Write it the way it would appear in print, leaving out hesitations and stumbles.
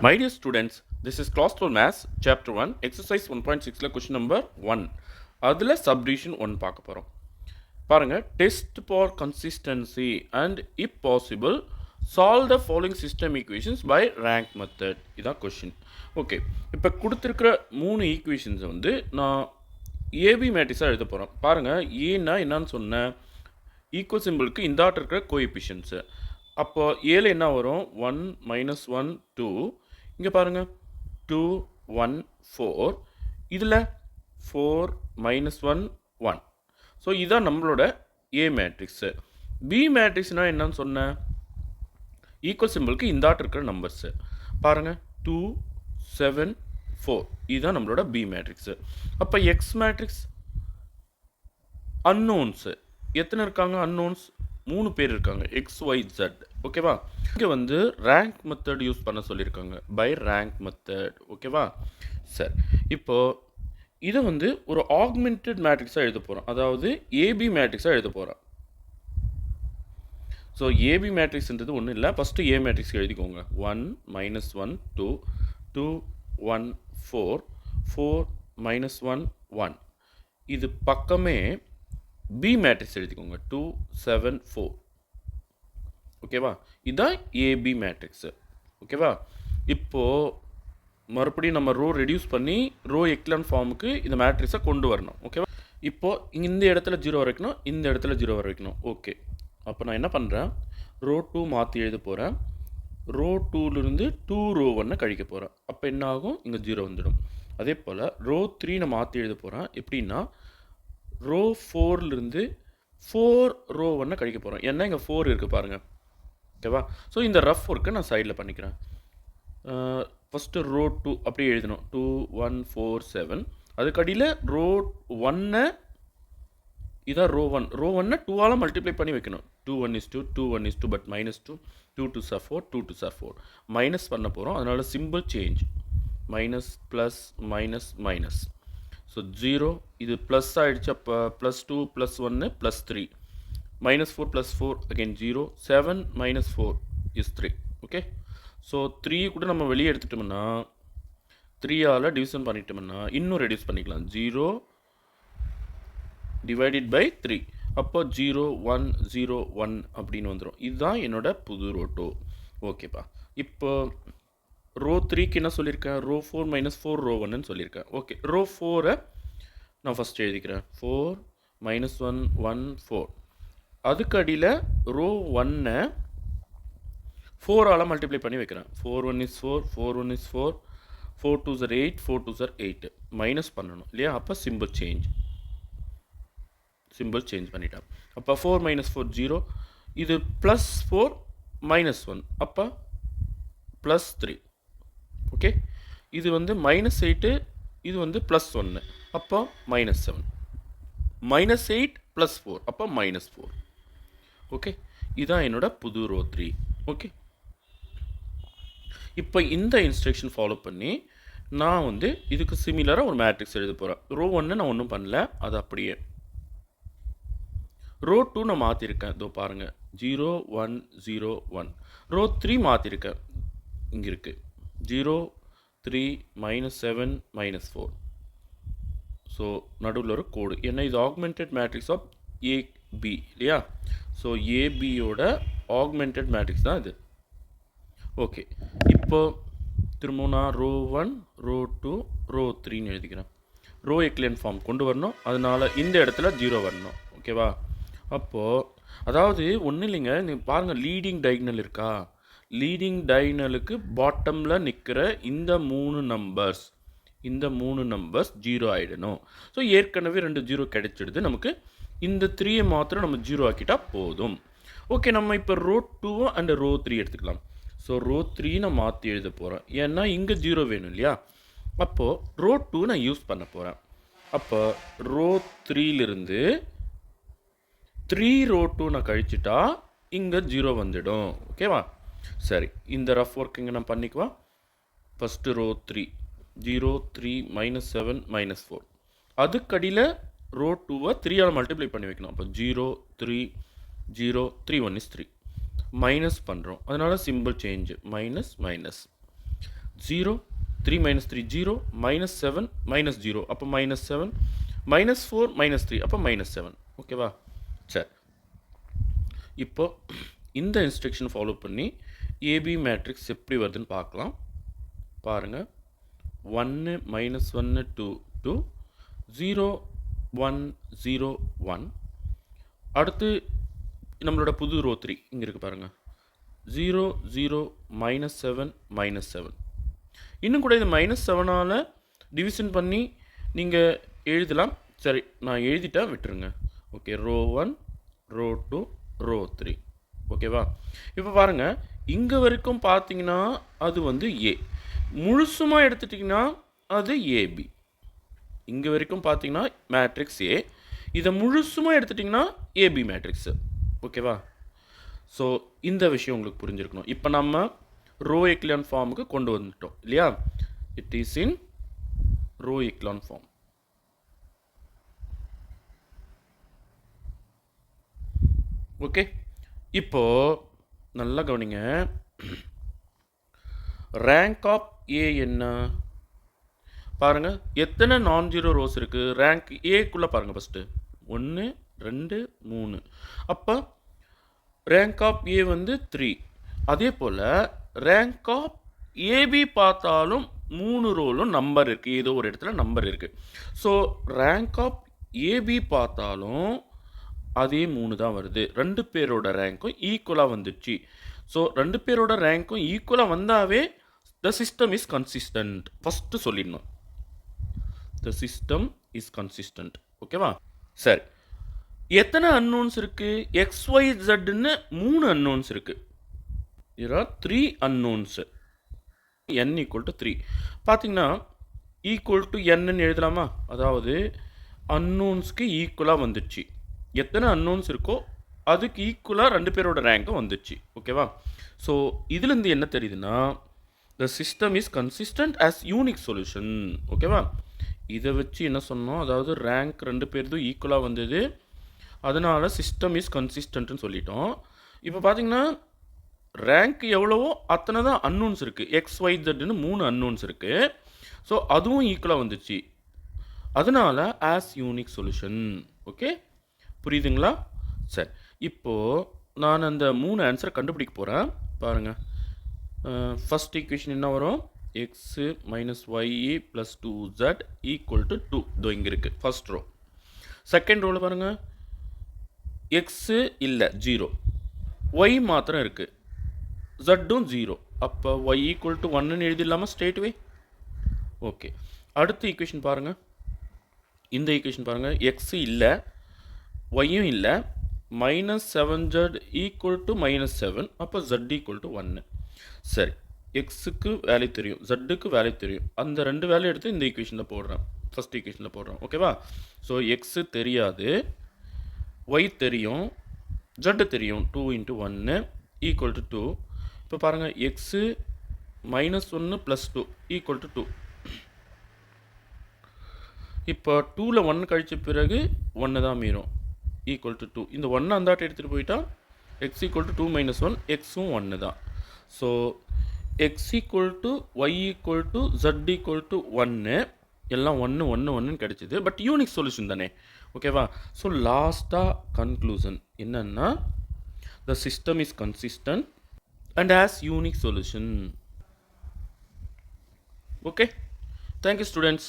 My dear students, this is Class 12 Maths, Chapter 1, Exercise 1.6 question number 1. அதில் subdivision 1 பார்க்க போகிறோம். பாருங்க, test for consistency and if possible, solve the following system equations by rank method. இதான் question. Okay, இப்போ கொடுத்துருக்கிற 3 ஈக்குவேஷன்ஸை வந்து நான் AB மேட்ரிக்ஸாக எழுத போகிறோம். பாருங்கள், ஏன்னா என்னன்னு சொன்னேன், ஈக்குவல் சிம்பிளுக்கு இந்த ஆர்டர் இருக்கிற கோஎஃபிஷியன்ஸு. அப்போ ஏல என்ன வரும், 1 -1 2. இங்கே பாருங்கள், 2 1 4. இதில் 4 -1 1. ஸோ இதுதான் நம்மளோட ஏ மேட்ரிக்ஸு. பி மேட்ரிக்ஸ்னால் என்னன்னு சொன்னேன், ஈக்குவல் சிம்பிளுக்கு இந்த ஆர்டர் இருக்கிற நம்பர்ஸு. பாருங்கள், 2 7 4. இதுதான் நம்மளோட பி மேட்ரிக்ஸு. அப்போ எக்ஸ் மேட்ரிக்ஸ் அன்னோன்ஸு எத்தனை இருக்காங்க, அன்னோன்ஸ் 3 பேர் இருக்காங்க, XYZ. ஓகேவா, இங்கே வந்து ரேங்க் மெத்தட் யூஸ் பண்ண சொல்லியிருக்காங்க, பை ரேங்க் மெத்தட். ஓகேவா, சரி. இப்போது இதை வந்து ஒரு ஆக்மெண்டட் மேட்ரிக்ஸாக எழுத போகிறோம், அதாவது ஏபி மேட்ரிக்ஸாக எழுத போகிறோம். ஸோ ஏபி மேட்ரிக்ஸ்ன்றது ஒன்றும் இல்லை, ஃபஸ்ட்டு ஏ மேட்ரிக்ஸ் எழுதிக்கோங்க. 1 -1 2 2 1 4 4 -1 1. இது பக்கமே பி மேட்ரிக்ஸ் எழுதிக்கோங்க, 2 7 4. ஓகேவா, இதுதான் ஏபி மேட்ரிக்ஸு. ஓகேவா, இப்போது மறுபடியும் நம்ம ரோ ரெடியூஸ் பண்ணி ரோ எக்லான் ஃபார்முக்கு இந்த மேட்ரிக்ஸை கொண்டு வரணும். ஓகேவா, இப்போது இந்த இடத்துல 0 வரைக்கணும், இந்த இடத்துல 0 வரைக்கணும். ஓகே, அப்போ நான் என்ன பண்ணுறேன், ரோ 2 மாற்றி எழுத போகிறேன். ரோ 2லேருந்து 2 ரோ 1 கழிக்க போகிறேன். அப்போ என்ன ஆகும், இங்கே 0 வந்துடும். அதே போல் ரோ 3 நான் மாற்றி எழுத போகிறேன். எப்படின்னா, ரோ 4லேருந்து 4 ரோ 1 கழிக்க போகிறோம். ஏன்னா இங்கே 4 இருக்குது பாருங்கள். ஓகேவா, ஸோ இந்த ரஃப் ஒர்க்கை நான் சைடில் பண்ணிக்கிறேன். ஃபஸ்ட்டு ரோ 2 அப்படியே எழுதணும், 2 1 4 7. அதுக்கடியில் ரோ 1 இதான் ரோ 1. ரோ 1 2ஆல் மல்டிப்ளை பண்ணி வைக்கணும். 2 1 is 2 2 1 is 2, but -2 2 2s are 4 2 2s are 4. Minus பண்ண போகிறோம், அதனால் simple change, minus plus minus minus. So 0 இது ப்ளஸ் ஆகிடுச்சு. அப்போ +2 +1 +3. -4 +4 அகெயின் 0. 7 -4 is 3. ஓகே, ஸோ 3 கூட நம்ம வெளியே எடுத்துட்டோம்னா, 3ஆல் டிவிஷன் பண்ணிட்டோம்னா இன்னும் ரெடியூஸ் பண்ணிக்கலாம். 0 டிவைடட் பை 3. அப்போ 0 1 0 1 அப்படின்னு வந்துடும். இதுதான் என்னோட புது ரோ 2. ஓகேப்பா, இப்போ ரோ 3க்கு என்ன சொல்லியிருக்கேன், ரோ 4 -4 ரோ 1ன்னு சொல்லியிருக்கேன். ஓகே, ரோ 4 நான் ஃபஸ்ட் எழுதிக்கிறேன். 4 -1 1 4. அதுக்கு அடியில் ரோ 1 4ஆல் மல்டிப்ளை பண்ணி வைக்கிறேன். 4 1 is 4 4 1 is 4 4 2s are 8 4 2s are 8. Minus பண்ணணும் இல்லையா, அப்போ சிம்பிள் சேஞ்ச் பண்ணிட்டேன். அப்போ 4 -4 0. இது +4 -1, அப்போ +3. ஓகே, இது வந்து -8, இது வந்து +1, அப்போ -7. -8 +4, அப்போ -4. ஓகே, இதுதான் என்னோட புது ரோ 3. ஓகே, இப்போ இந்த இன்ஸ்ட்ரக்ஷன் ஃபாலோ பண்ணி நான் வந்து இதுக்கு சிமிலராக ஒரு மேட்ரிக்ஸ் எழுத போகிறேன். ரோ 1 நான் ஒன்றும் பண்ணல, அது அப்படியே. ரோ 2 நான் மாற்றிருக்கேன், இதோ பாருங்கள், 0 1 0 1. ரோ 3 மாற்றிருக்கேன், இங்கே இருக்குது 0 3 -7 -4. ஸோ நடுவில் ஒரு கோடு, ஏன்னா இது ஆக்மெண்டட் மேட்ரிக்ஸ் ஆஃப் ஏபி இல்லையா. ஸோ ஏபியோட ஆக்மெண்டட் மேட்ரிக்ஸ் தான் இது. ஓகே, இப்போ திரும்ப நான் ரோ 1 ரோ 2 ரோ 3ன்னு எழுதிக்கிறேன். ரோ எக்லியன் ஃபார்ம் கொண்டு வரணும், அதனால் இந்த இடத்துல 0 வரணும். ஓகேவா, அப்போது அதாவது ஒன்றும் இல்லைங்க, நீங்கள் பாருங்கள், லீடிங் டைகனல் இருக்கா, லீடிங் டைகனலுக்கு பாட்டமில் நிற்கிற இந்த 3 நம்பர்ஸ் 0 ஆகிடணும். ஸோ ஏற்கனவே 2 0 கிடைச்சிடுது நமக்கு. இந்த 3 மாத்திரம் நம்ம 0 ஆக்கிட்டா போதும். ஓகே, நம்ம இப்போ ரோ 2 அண்ட் ரோ 3 எடுத்துக்கலாம். ஸோ ரோ 3 நான் மாற்றி எழுத போகிறேன், ஏன்னா இங்கே 0 வேணும் இல்லையா. அப்போது ரோ 2 நான் யூஸ் பண்ண போகிறேன். அப்போ ரோ 3லிருந்து 3 ரோ 2 நான் கழிச்சிட்டா இங்கே 0 வந்துடும். ஓகேவா, சரி, இந்த ரஃப் ஒர்க் இங்கே நான் பண்ணிக்குவா. First row 3 0 3 -7 -4. அதுக்கடியில் ரோ 2வை 3ஆல் மல்டிப்ளை பண்ணி வைக்கணும். அப்போ 0 3 0 3 1 is 3. மைனஸ் பண்ணுறோம், அதனால் simple change, minus minus 0, 3 minus 3 0, minus 7 minus 0 அப்போ minus 7, minus 4 minus 3 அப்போ minus 7. ஓகேவா? சரி, இப்போ இந்த இன்ஸ்ட்ரக்ஷன் ஃபாலோ பண்ணி ஏபி மேட்ரிக்ஸ் எப்படி வருதுன்னு பார்க்கலாம். பாருங்கள், 1 minus 1 2 2, 0 1 0 1. அடுத்து நம்மளோட புது ரோ 3 இங்கே இருக்குது பாருங்கள், 0 0 minus 7 minus 7. இன்னும் கூட இது மைனஸ் 7ஆல் டிவிஷன் பண்ணி நீங்கள் எழுதலாம். சரி, நான் எழுதிட்டா விட்டுருங்க. Okay, row 1 row 2 row 3. ஓகேவா? இப்போ பாருங்கள், இங்கே வரைக்கும் பார்த்தீங்கன்னா அது வந்து ஏ. முழுசுமாக எடுத்துட்டிங்கன்னா அது ஏபி. இங்கே வரைக்கும் பார்த்தீங்கன்னா மேட்ரிக்ஸ் ஏ, இதை முழுசுமாக எடுத்துட்டிங்கன்னா ஏபி மேட்ரிக்ஸு. ஓகேவா? ஸோ இந்த விஷயம் உங்களுக்கு புரிஞ்சிருக்கணும். இப்போ நம்ம ரோ எக்லான் ஃபார்முக்கு கொண்டு வந்துட்டோம் இல்லையா? It is in row echelon form. Okay, இப்போ நல்லா கவனிங்க. ரேங்க் ஆஃப் ஏ என்ன பாருங்க. எத்தனை நான் ஜீரோ ரோஸ் இருக்கு ரேங்க் ஏக்குள்ள பாருங்க. ஃபர்ஸ்ட் 1 2 3. அப்போ ரேங்க் ஆஃப் ஏ வந்து 3. அதே போல் ரேங்க் ஆஃப் ஏபி பார்த்தாலும் 3 ரோலும் நம்பர் இருக்குது, ஏதோ ஒரு இடத்துல நம்பர் இருக்குது. ஸோ ரேங்க் ஆஃப் ஏபி பார்த்தாலும் அதே 3 தான் வருது. 2 பேரோட ரேங்க்கும் ஈக்குவலாக வந்துச்சு. ஸோ 2 பேரோட ரேங்க்கும் ஈக்குவலாக வந்தாவே the system is consistent. First சொல்லிடணும், த சிஸ்டம் இஸ் கன்சிஸ்டன்ட். ஓகேவா? சரி, எத்தனை அன்னோன்ஸ் இருக்குது? XYZன்னு 3 அன்னோன்ஸ் இருக்குது. There are 3 unknowns. n equal to 3. பார்த்தீங்கன்னா ஈக்குவல் டு என்னன்னு எழுதலாமா? அதாவது அன்னோன்ஸ்க்கு ஈக்குவலாக வந்துடுச்சு. எத்தனை அன்னோன்ஸ் இருக்கோ அதுக்கு ஈக்குவலாக 2 பேரோட ரேங்க்கும் வந்துடுச்சு. ஓகேவா? ஸோ இதுலேருந்து என்ன தெரியுதுன்னா, the system is consistent as unique solution. ஓகேவா? இதை வச்சு என்ன சொன்னோம், அதாவது ரேங்க் 2 பேர்தும் ஈக்குவலாக வந்தது, அதனால் சிஸ்டம் இஸ் கன்சிஸ்டன்ட்னு சொல்லிட்டோம். இப்போ பார்த்தீங்கன்னா ரேங்க் எவ்வளவோ அத்தனை தான் அன்னோன்ஸ் இருக்குது. XYZன்னு 3 அன்னோன்ஸ் இருக்குது. ஸோ அதுவும் ஈக்குவலாக வந்துச்சு, அதனால் ஆஸ் யூனிக் சொல்யூஷன். ஓகே, புரியுதுங்களா? சரி, இப்போது நான் அந்த 3 ஆன்சரை கண்டுபிடிக்க போகிறேன். பாருங்கள், ஃபஸ்ட் ஈக்குவேஷன் என்ன வரும்? X minus y plus 2z equal to 2. இதோ இங்கே இருக்குது ஃபஸ்ட் ரோ. செகண்ட் ரோவில் பாருங்கள், எக்ஸு இல்லை 0, ஒய் மாத்திரம் இருக்குது, ஜட்டும் 0. அப்போ ஒய் ஈக்குவல் டு 1ன்னு எழுதிடலாமா ஸ்ட்ரெயிட் வே? ஓகே, அடுத்த ஈக்குவேஷன் பாருங்கள். இந்த ஈக்குவேஷன் பாருங்கள், எக்ஸு இல்லை ஒய்யும் இல்லை, minus 7z equal to minus 7. அப்போ z ஈக்குவல் டு 1. சரி, எக்ஸுக்கு வேல்யூ தெரியும், ஜட்டுக்கு வேல்யூ தெரியும். அந்த 2 வேல்யூ எடுத்து இந்த ஈக்குவேஷனில் போடுறேன், ஃபஸ்ட் ஈக்குவேஷனில் போடுறேன். ஓகேவா? ஸோ எக்ஸு தெரியாது, ஒய் தெரியும், ஜட்டு தெரியும். 2 × 1 ஈக்குவல் டு 2. இப்போ பாருங்கள், x minus 1 plus 2 equal to 2. இப்போ 2ல் 1 கழித்த பிறகு 1 தான் மீறும், ஈக்குவல் டு 2. இந்த 1 அந்தாட்ட எடுத்துகிட்டு போயிட்டா எக்ஸ் ஈக்குவல் டு 2 மைனஸ் 1, எக்ஸும் 1 தான். So x equal to y equal to z equal to 1, எல்லாம் 1 1 1ன்னு கிடச்சிது. பட் யூனிக் சொல்யூஷன் தானே? ஓகேவா? ஸோ லாஸ்ட்டாக கன்க்ளூஷன் என்னன்னா, the system is consistent and has unique solution. Okay, thank you students.